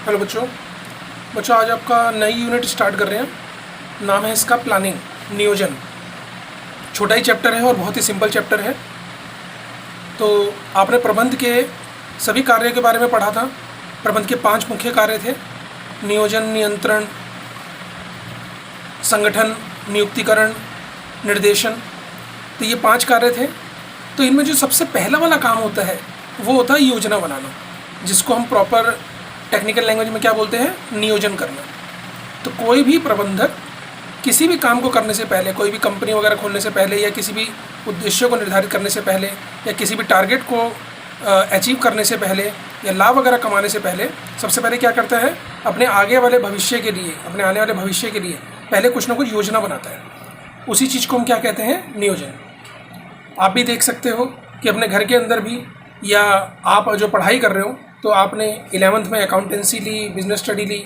Hello बच्चों। आज आपका नई यूनिट स्टार्ट कर रहे हैं। नाम है इसका प्लानिंग, नियोजन। छोटा ही चैप्टर है और बहुत ही सिंपल चैप्टर है। तो आपने प्रबंध के सभी कार्यों के बारे में पढ़ा था। प्रबंध के 5 मुख्य कार्य थे: नियोजन, नियंत्रण, संगठन, नियुक्तिकरण, निर्देशन। तो ये 5 कार्य थे। तो इनमें जो सबसे पहला वाला काम होता है वो होता है योजना बनाना, जिसको हम प्रॉपर टेक्निकल लैंग्वेज में क्या बोलते हैं, नियोजन करना। तो कोई भी प्रबंधक किसी भी काम को करने से पहले, कोई भी कंपनी वगैरह खोलने से पहले, या किसी भी उद्देश्य को निर्धारित करने से पहले, या किसी भी टारगेट को अचीव करने से पहले, या लाभ वगैरह कमाने से पहले, सबसे पहले क्या करता है, अपने आगे वाले भविष्य के लिए, अपने आने वाले भविष्य के लिए पहले कुछ ना कुछ योजना बनाता है। उसी चीज़ को हम क्या कहते हैं, नियोजन। आप भी देख सकते हो कि अपने घर के अंदर भी, या आप जो पढ़ाई कर रहे हो, तो आपने 11th में अकाउंटेंसी ली, बिजनेस स्टडी ली,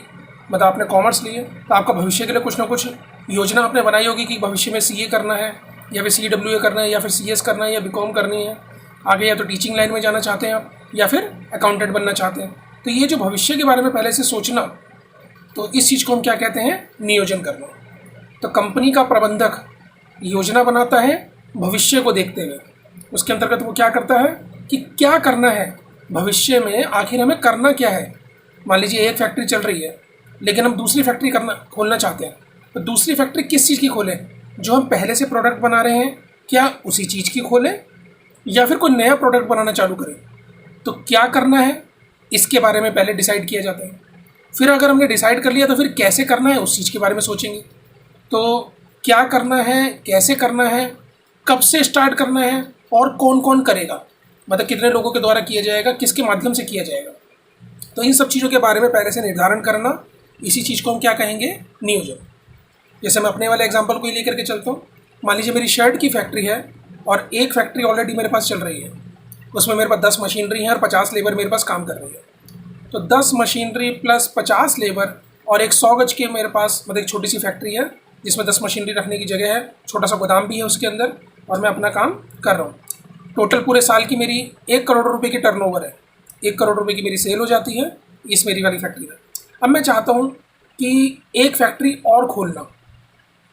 मतलब आपने कॉमर्स लिए, तो आपका भविष्य के लिए कुछ ना कुछ योजना आपने बनाई होगी कि भविष्य में सीए करना है, या फिर CWA करना है, या फिर CS करना है, या BCom करनी है आगे, या तो टीचिंग लाइन में जाना चाहते हैं आप, या फिर अकाउंटेंट बनना चाहते हैं। तो ये जो भविष्य के बारे में पहले से सोचना, तो इस चीज़ को हम क्या कहते हैं, नियोजन करना। तो कंपनी का प्रबंधक योजना बनाता है भविष्य को देखते हुए। उसके अंतर्गत वो क्या करता है कि क्या करना है भविष्य में, आखिर हमें करना क्या है। मान लीजिए एक फैक्ट्री चल रही है, लेकिन हम दूसरी फैक्ट्री खोलना चाहते हैं। तो दूसरी फैक्ट्री किस चीज़ की खोलें? जो हम पहले से प्रोडक्ट बना रहे हैं, क्या उसी चीज़ की खोलें, या फिर कोई नया प्रोडक्ट बनाना चालू करें? तो क्या करना है, इसके बारे में पहले डिसाइड किया जाता है। फिर अगर हमने डिसाइड कर लिया, तो फिर कैसे करना है उस चीज़ के बारे में सोचेंगे। तो क्या करना है, कैसे करना है, कब से स्टार्ट करना है, और कौन कौन करेगा, मतलब कितने लोगों के द्वारा किया जाएगा, किसके माध्यम से किया जाएगा। तो इन सब चीज़ों के बारे में पहले से निर्धारण करना, इसी चीज़ को हम क्या कहेंगे, नियोजन। जैसे मैं अपने वाले एग्जांपल को ही लेकर के चलता हूँ। मान लीजिए मेरी शर्ट की फैक्ट्री है, और एक फैक्ट्री ऑलरेडी मेरे पास चल रही है। उसमें मेरे पास 10 मशीनरी है और 50 लेबर मेरे पास काम कर रही है। तो 10 मशीनरी प्लस 50 लेबर और एक 100 गज के मेरे पास, मतलब एक छोटी सी फैक्ट्री है जिसमें 10 मशीनरी रखने की जगह है, छोटा सा गोदाम भी है उसके अंदर, और मैं अपना काम कर रहा हूँ। टोटल पूरे साल की मेरी 1 करोड़ रुपए की टर्नओवर है। 1 करोड़ रुपए की मेरी सेल हो जाती है इस मेरी वाली फैक्ट्री में। अब मैं चाहता हूँ कि एक फैक्ट्री और खोलना।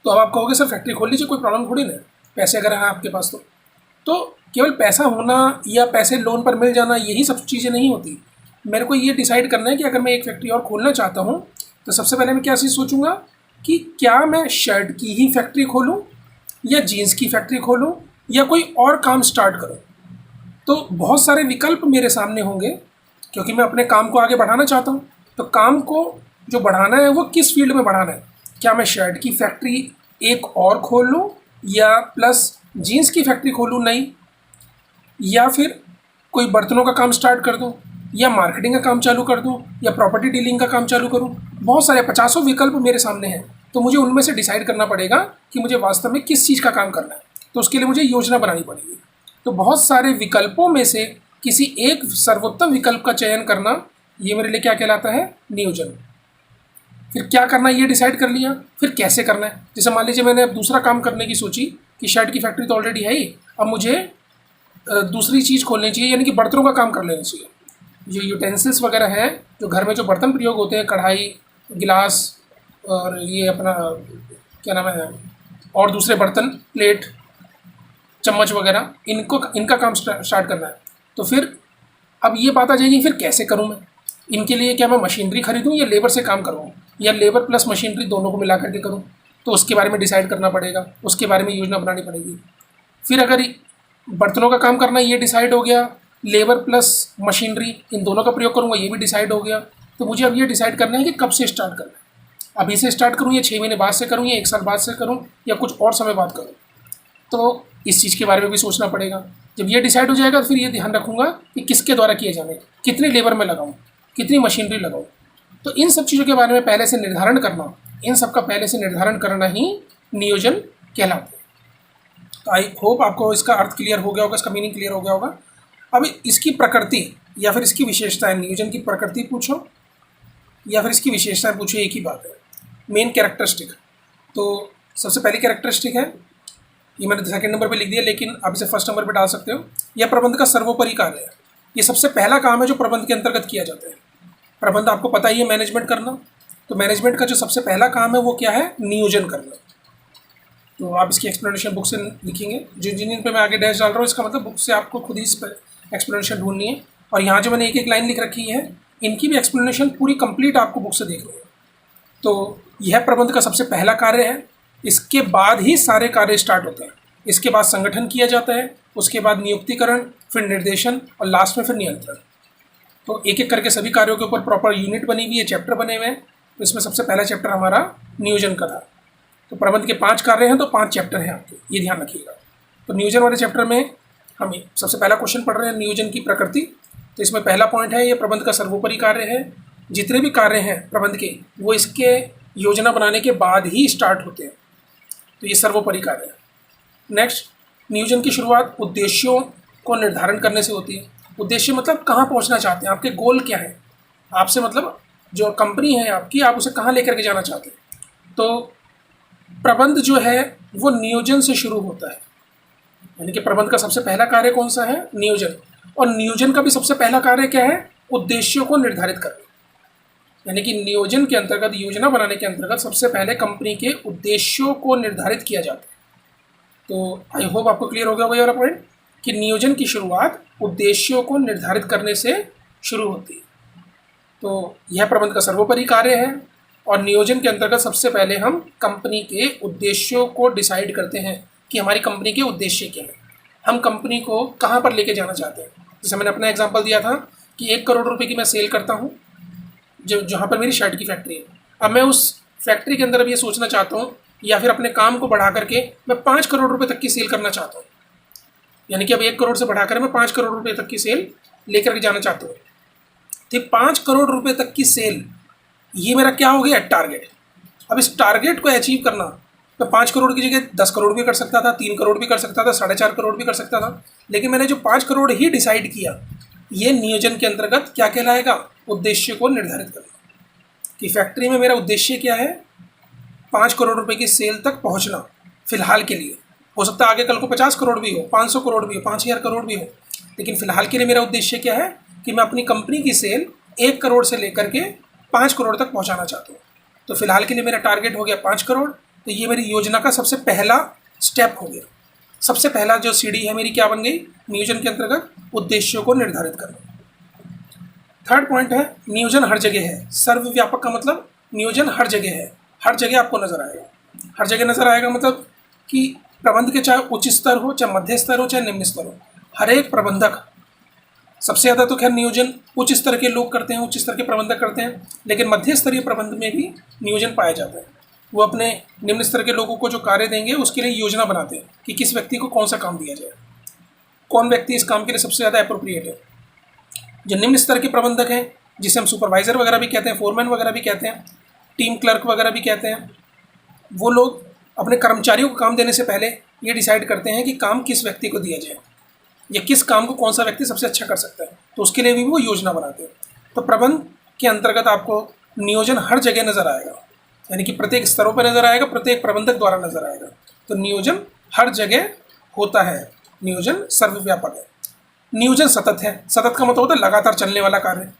तो अब आप कहोगे सर फैक्ट्री खोल लीजिए, कोई प्रॉब्लम थोड़ी ना है, पैसे अगर हैं आपके पास तो केवल पैसा होना या पैसे लोन पर मिल जाना, यही सब चीज़ें नहीं होती। मेरे को ये डिसाइड करना है कि अगर मैं एक फैक्ट्री और खोलना चाहता हूँ, तो सबसे पहले मैं क्या चीज़ सोचूंगा कि क्या मैं शर्ट की ही फैक्ट्री खोलूँ, या जीन्स की फैक्ट्री खोलूँ, या कोई और काम स्टार्ट करूँ। तो बहुत सारे विकल्प मेरे सामने होंगे, क्योंकि मैं अपने काम को आगे बढ़ाना चाहता हूँ। तो काम को जो बढ़ाना है वो किस फील्ड में बढ़ाना है? क्या मैं शर्ट की फैक्ट्री एक और खोल लूँ, या प्लस जीन्स की फैक्ट्री खोलूँ नई, या फिर कोई बर्तनों का काम स्टार्ट कर दूँ, या मार्केटिंग का काम चालू कर दूँ, या प्रॉपर्टी डीलिंग का काम चालू करूँ। बहुत सारे 50 विकल्प मेरे सामने हैं। तो मुझे उनमें से डिसाइड करना पड़ेगा कि मुझे वास्तव में किस चीज़ का काम करना है। तो उसके लिए मुझे योजना बनानी पड़ेगी। तो बहुत सारे विकल्पों में से किसी एक सर्वोत्तम विकल्प का चयन करना, ये मेरे लिए क्या कहलाता है, नियोजन। फिर क्या करना है ये डिसाइड कर लिया, फिर कैसे करना है। जैसे मान लीजिए मैंने अब दूसरा काम करने की सोची कि शर्ट की फैक्ट्री तो ऑलरेडी है ही, अब मुझे दूसरी चीज़ खोलनी चाहिए, यानी कि बर्तनों का काम कर लेना चाहिए। जो यूटेंसिल्स वगैरह हैं, जो घर में जो बर्तन प्रयोग होते हैं, कढ़ाई, गिलास, और ये अपना क्या नाम है, और दूसरे बर्तन, प्लेट, चम्मच वगैरह, इनका काम स्टार्ट करना है। तो फिर अब ये बात आ जाएगी, फिर कैसे करूँ मैं इनके लिए? क्या मैं मशीनरी खरीदूँ, या लेबर से काम करवाऊँ, या लेबर प्लस मशीनरी दोनों को मिला करके करूँ? तो उसके बारे में डिसाइड करना पड़ेगा, उसके बारे में योजना बनानी पड़ेगी। फिर अगर बर्तनों का काम करना, ये डिसाइड हो गया, लेबर प्लस मशीनरी इन दोनों का प्रयोग करूँगा, ये भी डिसाइड हो गया। तो मुझे अब ये डिसाइड करना है कि कब से स्टार्ट करना है। अभी से स्टार्ट करूँ, या 6 महीने बाद से करूँ, या 1 साल बाद से करूँ, या कुछ और समय बाद करूँ। तो इस चीज़ के बारे में भी सोचना पड़ेगा। जब ये डिसाइड हो जाएगा, तो फिर ये ध्यान रखूँगा कि किसके द्वारा किए जाने, कितनी लेबर में लगाऊँ, कितनी मशीनरी लगाऊँ। तो इन सब चीज़ों के बारे में पहले से निर्धारण करना, इन सब का पहले से निर्धारण करना ही नियोजन कहलाता है। तो आई होप आपको इसका अर्थ क्लियर हो गया होगा, इसका मीनिंग क्लियर हो गया होगा। अब इसकी प्रकृति या फिर इसकी विशेषताएं, नियोजन की प्रकृति पूछो या फिर इसकी विशेषताएं पूछो, एक ही बात है। मेन कैरेक्टरिस्टिक, तो सबसे पहली कैरेक्टरिस्टिक है, ये मैंने 2nd नंबर पे लिख दिया, लेकिन आप इसे 1st नंबर पे डाल सकते हो। यह प्रबंध का सर्वोपरि कार्य है। ये सबसे पहला काम है जो प्रबंध के अंतर्गत किया जाता है। प्रबंध आपको पता ही है मैनेजमेंट करना, तो मैनेजमेंट का जो सबसे पहला काम है वो क्या है, नियोजन करना। तो आप इसकी एक्सप्लेनेशन बुक से लिखेंगे, जिन पे मैं आगे डैश डाल रहा हूँ इसका मतलब बुक से आपको खुद ही इस पर एक्सप्लेनेशन ढूंढनी है। और यहाँ जो मैंने एक एक लाइन लिख रखी है इनकी भी एक्सप्लेनेशन पूरी कंप्लीट आपको बुक से देखनी है। तो यह प्रबंध का सबसे पहला कार्य है, इसके बाद ही सारे कार्य स्टार्ट होते हैं। इसके बाद संगठन किया जाता है, उसके बाद नियुक्तिकरण, फिर निर्देशन और लास्ट में फिर नियंत्रण। तो एक एक करके सभी कार्यों के ऊपर प्रॉपर यूनिट बनी हुई है, चैप्टर बने हुए हैं। तो इसमें सबसे पहला चैप्टर हमारा नियोजन का था। तो प्रबंध के 5 कार्य हैं तो 5 चैप्टर हैं आपके, ये ध्यान रखिएगा। तो नियोजन वाले चैप्टर में हम सबसे पहला क्वेश्चन पढ़ रहे हैं, नियोजन की प्रकृति। तो इसमें पहला पॉइंट है, ये प्रबंध का सर्वोपरि कार्य है। जितने भी कार्य हैं प्रबंध के वो इसके योजना बनाने के बाद ही स्टार्ट होते हैं, तो ये सर्वोपरि कार्य है। नेक्स्ट, नियोजन की शुरुआत उद्देश्यों को निर्धारण करने से होती है। उद्देश्य मतलब कहाँ पहुँचना चाहते हैं, आपके गोल क्या है, आपसे मतलब जो कंपनी है आपकी, आप उसे कहाँ लेकर के जाना चाहते हैं। तो प्रबंध जो है वो नियोजन से शुरू होता है, यानी कि प्रबंध का सबसे पहला कार्य कौन सा है, नियोजन। और नियोजन का भी सबसे पहला कार्य क्या है, उद्देश्यों को निर्धारित करना। यानी कि नियोजन के अंतर्गत, योजना बनाने के अंतर्गत सबसे पहले कंपनी के उद्देश्यों को निर्धारित किया जाता है। तो आई होप आपको क्लियर हो गया वही वाला पॉइंट कि नियोजन की शुरुआत उद्देश्यों को निर्धारित करने से शुरू होती है। तो यह प्रबंध का सर्वोपरि कार्य है और नियोजन के अंतर्गत सबसे पहले हम कंपनी के उद्देश्यों को डिसाइड करते हैं कि हमारी कंपनी के उद्देश्य क्या हैं, हम कंपनी को कहाँ पर लेके जाना चाहते हैं। जैसे मैंने अपना एग्जांपल दिया था कि 1 करोड़ रुपए की मैं सेल करता हूँ जहाँ पर मेरी शर्ट की फैक्ट्री है। अब मैं उस फैक्ट्री के अंदर अब ये सोचना चाहता हूँ या फिर अपने काम को बढ़ा करके मैं 5 करोड़ रुपए तक की सेल करना चाहता हूँ। यानी कि अब 1 करोड़ से बढ़ाकर मैं 5 करोड़ रुपए तक की सेल लेकर के जाना चाहता हूँ। तो 5 करोड़ रुपए तक की सेल, ये मेरा क्या हो गया, टारगेट। अब इस टारगेट को अचीव करना, मैं 5 करोड़ की जगह 10 करोड़ भी कर सकता था, 3 करोड़ भी कर सकता था, 4.5 करोड़ भी कर सकता था, लेकिन मैंने जो 5 करोड़ ही डिसाइड किया, ये नियोजन के अंतर्गत क्या कहलाएगा, उद्देश्य को निर्धारित करना। कि फैक्ट्री में मेरा उद्देश्य क्या है, 5 करोड़ रुपए की सेल तक पहुंचना फिलहाल के लिए। हो सकता है आगे कल को 50 करोड़ भी हो, 500 करोड़ भी हो, 5000 करोड़ भी हो, लेकिन फिलहाल के लिए मेरा उद्देश्य क्या है कि मैं अपनी कंपनी की सेल 1 करोड़ से लेकर के 5 करोड़ तक पहुंचाना चाहता हूँ। तो फिलहाल के लिए मेरा टारगेट हो गया 5 करोड़। तो ये मेरी योजना का सबसे पहला स्टेप हो गया। सबसे पहला जो सीढ़ी है मेरी क्या बन गई, नियोजन के अंतर्गत उद्देश्यों को निर्धारित करना। थर्ड पॉइंट है, नियोजन हर जगह है। सर्वव्यापक का मतलब नियोजन हर जगह है, हर जगह आपको नजर आएगा। हर जगह नजर आएगा मतलब कि प्रबंध के चाहे उच्च स्तर हो, चाहे मध्य स्तर हो, चाहे निम्न स्तर हो, हर एक प्रबंधक, सबसे ज़्यादा तो खैर नियोजन उच्च स्तर के लोग करते हैं, उच्च स्तर के प्रबंधक करते हैं, लेकिन मध्य स्तरीय प्रबंध में भी नियोजन पाया जाता है। वो अपने निम्न स्तर के लोगों को जो कार्य देंगे उसके लिए योजना बनाते हैं कि किस व्यक्ति को कौन सा काम दिया जाए, कौन व्यक्ति इस काम के लिए सबसे ज़्यादा अप्रोप्रिएट है। जो निम्न स्तर के प्रबंधक हैं, जिसे हम सुपरवाइजर वगैरह भी कहते हैं, फोरमैन वगैरह भी कहते हैं, टीम क्लर्क वगैरह भी कहते हैं, वो लोग अपने कर्मचारियों को काम देने से पहले ये डिसाइड करते हैं कि काम किस व्यक्ति को दिया जाए या किस काम को कौन सा व्यक्ति सबसे अच्छा कर सकता है, तो उसके लिए भी वो योजना बनाते हैं। तो प्रबंध के अंतर्गत आपको नियोजन हर जगह नजर आएगा, यानी कि प्रत्येक स्तरों पर नजर आएगा, प्रत्येक प्रबंधक द्वारा नजर आएगा। तो नियोजन हर जगह होता है, नियोजन सर्वव्यापक है। नियोजन सतत है। सतत का मतलब होता है लगातार चलने वाला कार्य।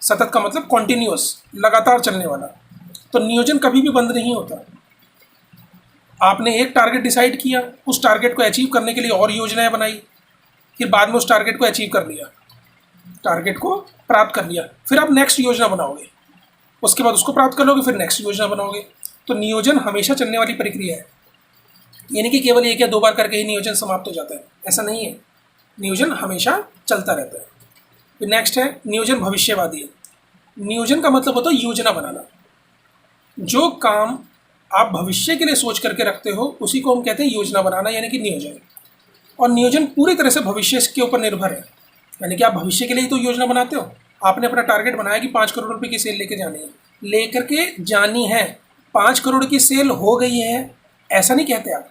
सतत का मतलब कॉन्टिन्यूअस, लगातार चलने वाला। तो नियोजन कभी भी बंद नहीं होता। आपने एक टारगेट डिसाइड किया, उस टारगेट को अचीव करने के लिए और योजनाएं बनाई, फिर बाद में उस टारगेट को अचीव कर लिया, टारगेट को प्राप्त कर लिया, फिर आप नेक्स्ट योजना बनाओगे, उसके बाद उसको प्राप्त कर लोगे, फिर नेक्स्ट योजना बनाओगे। तो नियोजन हमेशा चलने वाली प्रक्रिया है, यानी कि केवल 1 या 2 बार करके ही नियोजन समाप्त हो जाता है, ऐसा नहीं है। नियोजन हमेशा चलता रहता है। फिर नेक्स्ट है नियोजन भविष्यवादी है। नियोजन का मतलब होता है योजना बनाना। जो काम आप भविष्य के लिए सोच करके रखते हो उसी को हम कहते हैं योजना बनाना, यानी कि नियोजन। और नियोजन पूरी तरह से भविष्य के ऊपर निर्भर है, यानी कि आप भविष्य के लिए तो योजना बनाते हो। आपने अपना टारगेट बनाया कि 5 करोड़ रुपए की सेल लेकर के जानी है। 5 करोड़ की सेल हो गई है ऐसा नहीं कहते आप,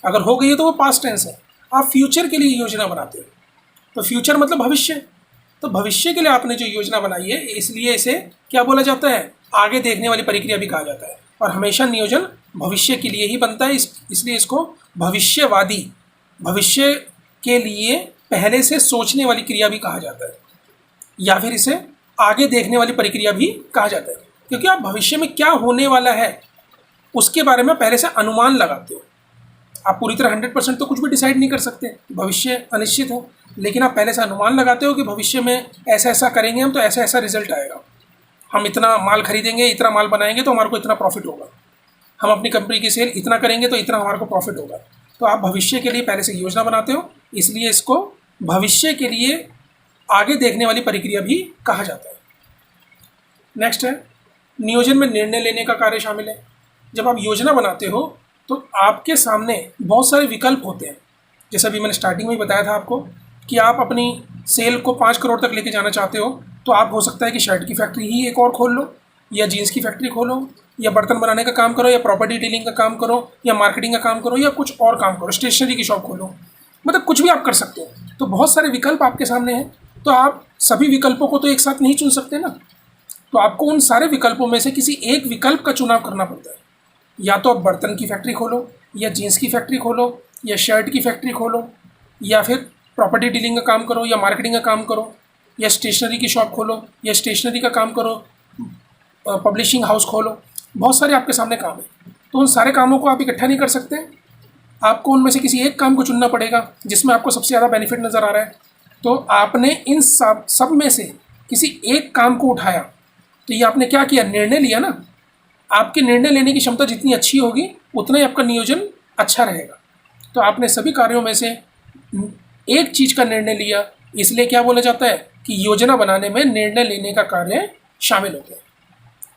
अगर हो गई है तो वो पास्ट टेंस है। आप फ्यूचर के लिए योजना बनाते हो, तो फ्यूचर मतलब भविष्य। तो भविष्य के लिए आपने जो योजना बनाई है, इसलिए इसे क्या बोला जाता है, आगे देखने वाली प्रक्रिया भी कहा जाता है। और हमेशा नियोजन भविष्य के लिए ही बनता है, इसलिए इसको भविष्यवादी, भविष्य के लिए पहले से सोचने वाली क्रिया भी कहा जाता है, या फिर इसे आगे देखने वाली प्रक्रिया भी कहा जाता है, क्योंकि आप भविष्य में क्या होने वाला है उसके बारे में पहले से अनुमान लगाते हो। आप पूरी तरह 100% तो कुछ भी डिसाइड नहीं कर सकते, भविष्य अनिश्चित है, लेकिन आप पहले से अनुमान लगाते हो कि भविष्य में ऐसा ऐसा करेंगे हम तो ऐसा ऐसा रिजल्ट आएगा, हम इतना माल खरीदेंगे, इतना माल बनाएंगे तो हमारे को इतना प्रॉफिट होगा, हम अपनी कंपनी की सेल इतना करेंगे तो इतना हमारे को प्रॉफिट होगा। तो आप भविष्य के लिए पहले से योजना बनाते हो, इसलिए इसको भविष्य के लिए आगे देखने वाली प्रक्रिया भी कहा जाता है। नेक्स्ट है, नियोजन में निर्णय लेने का कार्य शामिल है। जब आप योजना बनाते हो तो आपके सामने बहुत सारे विकल्प होते हैं। जैसा अभी मैंने स्टार्टिंग में ही बताया था आपको कि आप अपनी सेल को 5 करोड़ तक लेके जाना चाहते हो, तो आप हो सकता है कि शर्ट की फैक्ट्री ही एक और खोल लो, या जीन्स की फैक्ट्री खोलो, या बर्तन बनाने का काम करो, या प्रॉपर्टी डीलिंग का काम करो, या मार्केटिंग का काम करो, या कुछ और काम करो, स्टेशनरी की शॉप खोलो, मतलब कुछ भी आप कर सकते हो। तो बहुत सारे विकल्प आपके सामने हैं, तो आप सभी विकल्पों को तो एक साथ नहीं चुन सकते ना, तो आपको उन सारे विकल्पों में से किसी एक विकल्प का चुनाव करना पड़ता है। या तो आप बर्तन की फैक्ट्री खोलो, या जीन्स की फैक्ट्री खोलो, या शर्ट की फैक्ट्री खोलो, या फिर प्रॉपर्टी डीलिंग का काम करो, या मार्केटिंग का काम करो, या स्टेशनरी की शॉप खोलो, या स्टेशनरी का काम करो, पब्लिशिंग हाउस खोलो। बहुत सारे आपके सामने काम है, तो उन सारे कामों को आप इकट्ठा नहीं कर सकते, आपको उनमें से किसी एक काम को चुनना पड़ेगा जिसमें आपको सबसे ज़्यादा बेनिफिट नज़र आ रहा है। तो आपने इन सब में से किसी एक काम को उठाया, तो ये आपने क्या किया, निर्णय लिया ना। आपके निर्णय लेने की क्षमता जितनी अच्छी होगी उतना ही आपका नियोजन अच्छा रहेगा। तो आपने सभी कार्यों में से एक चीज़ का निर्णय लिया, इसलिए क्या बोला जाता है कि योजना बनाने में निर्णय लेने का कार्य शामिल होता है।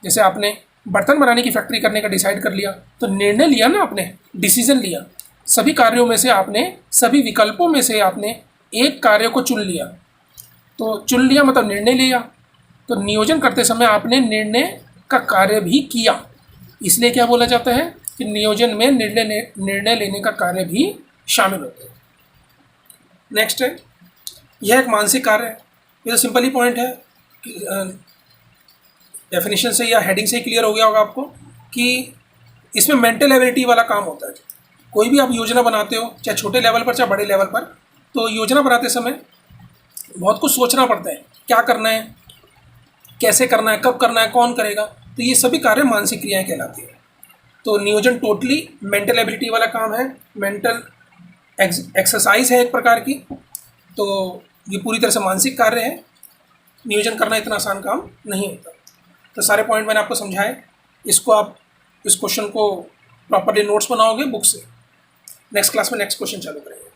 जैसे आपने बर्तन बनाने की फैक्ट्री करने का डिसाइड कर लिया, तो निर्णय लिया ना, आपने डिसीजन लिया। सभी कार्यों में से आपने, सभी विकल्पों में से आपने एक कार्य को चुन लिया, तो चुन लिया मतलब निर्णय लिया। तो नियोजन करते समय आपने निर्णय का कार्य भी किया, इसलिए क्या बोला जाता है कि नियोजन में निर्णय लेने का कार्य भी शामिल होता है। नेक्स्ट है, यह एक मानसिक कार्य है। ये तो सिंपल ही पॉइंट है, डेफिनेशन से या हेडिंग से ही क्लियर हो गया होगा आपको कि इसमें मेंटल एबिलिटी वाला काम होता है। कोई भी आप योजना बनाते हो, चाहे छोटे लेवल पर चाहे बड़े लेवल पर, तो योजना बनाते समय बहुत कुछ सोचना पड़ता है, क्या करना है, कैसे करना है, कब करना है, कौन करेगा। तो ये सभी कार्य मानसिक क्रियाएं कहलाती है। तो नियोजन टोटली मेंटल एबिलिटी वाला काम है, मेंटल एक्सरसाइज है एक प्रकार की। तो ये पूरी तरह से मानसिक कार्य है, नियोजन करना इतना आसान काम नहीं होता। तो सारे पॉइंट मैंने आपको समझाए, इसको आप इस क्वेश्चन को प्रॉपर्ली नोट्स बनाओगे बुक से। नेक्स्ट क्लास में नेक्स्ट क्वेश्चन चालू करेंगे।